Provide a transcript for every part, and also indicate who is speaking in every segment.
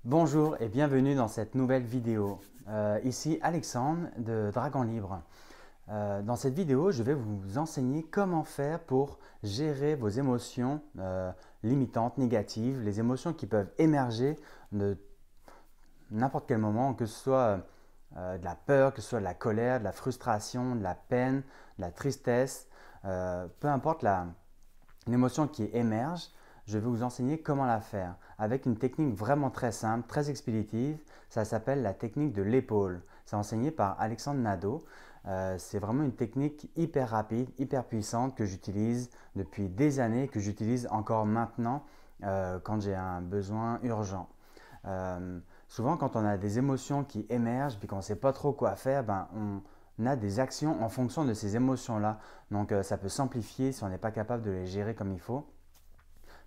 Speaker 1: Bonjour et bienvenue dans cette nouvelle vidéo. Ici Alexandre de Dragon Libre. Dans cette vidéo, je vais vous enseigner comment faire pour gérer vos émotions limitantes, négatives, les émotions qui peuvent émerger de n'importe quel moment, que ce soit de la peur, que ce soit de la colère, de la frustration, de la peine, de la tristesse, peu importe l'émotion qui émerge. Je vais vous enseigner comment la faire avec une technique vraiment très simple, très expéditive. Ça s'appelle la technique de l'épaule. C'est enseigné par Alexandre Nadeau. C'est vraiment une technique hyper rapide, hyper puissante que j'utilise depuis des années, que j'utilise encore maintenant quand j'ai un besoin urgent. Souvent, quand on a des émotions qui émergent et qu'on ne sait pas trop quoi faire, on a des actions en fonction de ces émotions-là. Donc, ça peut s'amplifier si on n'est pas capable de les gérer comme il faut.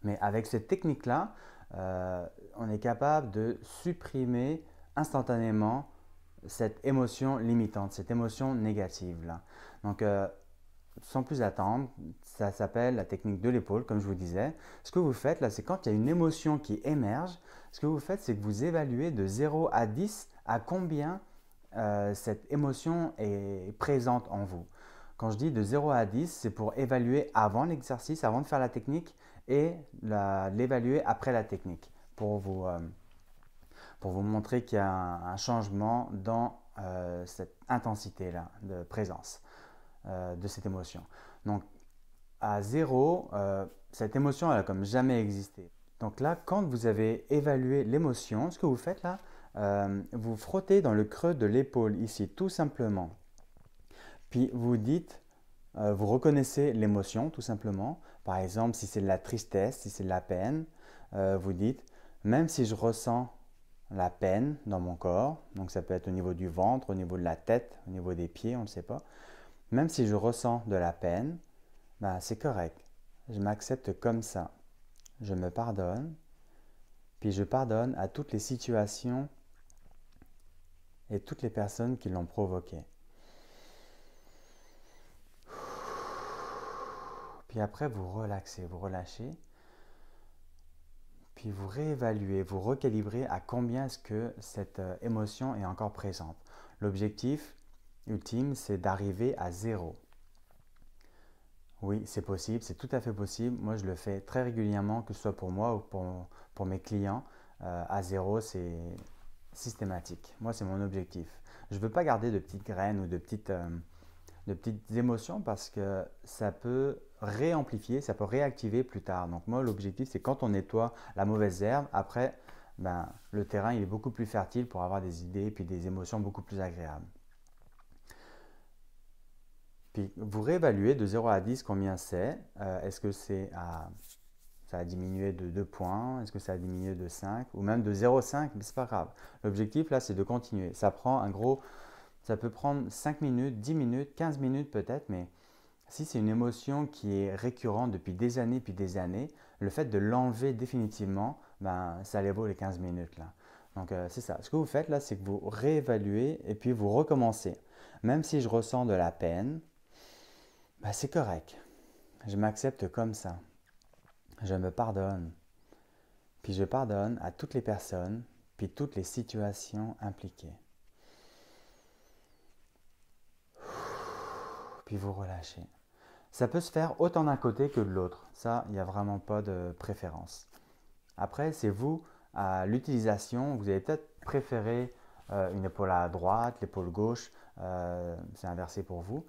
Speaker 1: Mais avec cette technique-là, on est capable de supprimer instantanément cette émotion limitante, cette émotion négative-là. Donc, sans plus attendre, ça s'appelle la technique de l'épaule, comme je vous disais. Ce que vous faites là, c'est quand il y a une émotion qui émerge, ce que vous faites, c'est que vous évaluez de 0 à 10 à combien cette émotion est présente en vous. Quand je dis de 0 à 10, c'est pour évaluer avant l'exercice, avant de faire la technique, et l'évaluer après la technique, pour vous montrer qu'il y a un changement dans cette intensité-là de présence de cette émotion. Donc, à 0, cette émotion, elle a comme jamais existé. Donc là, quand vous avez évalué l'émotion, ce que vous faites là, vous frottez dans le creux de l'épaule ici, tout simplement. Puis vous dites, vous reconnaissez l'émotion, tout simplement. Par exemple, si c'est de la tristesse, si c'est de la peine, vous dites, même si je ressens la peine dans mon corps, donc ça peut être au niveau du ventre, au niveau de la tête, au niveau des pieds, on ne sait pas. Même si je ressens de la peine, c'est correct. Je m'accepte comme ça. Je me pardonne, puis je pardonne à toutes les situations et toutes les personnes qui l'ont provoqué. Puis après, vous relaxez, vous relâchez, puis vous réévaluez, vous recalibrez à combien est-ce que cette émotion est encore présente. L'objectif ultime, c'est d'arriver à 0. Oui, c'est possible, c'est tout à fait possible. Moi, je le fais très régulièrement, que ce soit pour moi ou pour mes clients. À 0, c'est systématique. Moi, c'est mon objectif. Je ne veux pas garder de petites graines ou de petites émotions parce que ça peut réamplifier, ça peut réactiver plus tard. Donc moi, l'objectif, c'est quand on nettoie la mauvaise herbe, après, le terrain il est beaucoup plus fertile pour avoir des idées et puis des émotions beaucoup plus agréables. Puis vous réévaluez de 0 à 10 combien c'est. Est-ce que ça a diminué de 2 points? Est-ce que ça a diminué de 5? Ou même de 0,5? Mais c'est pas grave. L'objectif là, c'est de continuer. Ça peut prendre 5 minutes, 10 minutes, 15 minutes peut-être, mais si c'est une émotion qui est récurrente depuis des années puis des années, le fait de l'enlever définitivement, ça les vaut les 15 minutes là. Donc c'est ça. Ce que vous faites là, c'est que vous réévaluez et puis vous recommencez. Même si je ressens de la peine, c'est correct. Je m'accepte comme ça. Je me pardonne. Puis je pardonne à toutes les personnes, puis toutes les situations impliquées. Puis vous relâchez. Ça peut se faire autant d'un côté que de l'autre. Ça, il n'y a vraiment pas de préférence. Après, c'est vous, à l'utilisation, vous allez peut-être préférer une épaule à droite, l'épaule gauche, c'est inversé pour vous.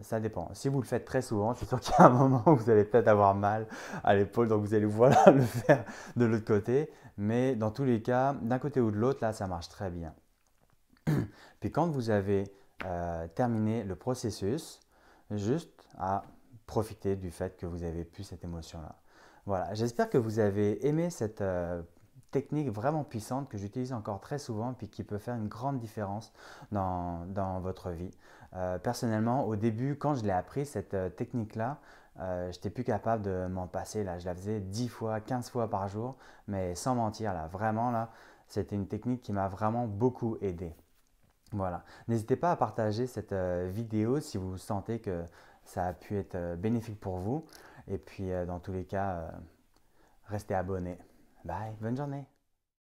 Speaker 1: Ça dépend. Si vous le faites très souvent, c'est sûr qu'il y a un moment où vous allez peut-être avoir mal à l'épaule, donc vous allez voilà, le faire de l'autre côté. Mais dans tous les cas, d'un côté ou de l'autre, là, ça marche très bien. Puis quand vous avez terminé le processus, juste à profiter du fait que vous avez pu cette émotion-là. Voilà, j'espère que vous avez aimé cette technique vraiment puissante que j'utilise encore très souvent puis qui peut faire une grande différence dans votre vie. Personnellement, au début, quand je l'ai appris, cette technique-là, je n'étais plus capable de m'en passer. Là. Je la faisais 10 fois, 15 fois par jour, mais sans mentir, là, vraiment, là, c'était une technique qui m'a vraiment beaucoup aidé. Voilà. N'hésitez pas à partager cette vidéo si vous sentez que ça a pu être bénéfique pour vous. Et puis, dans tous les cas, restez abonnés. Bye, bonne journée.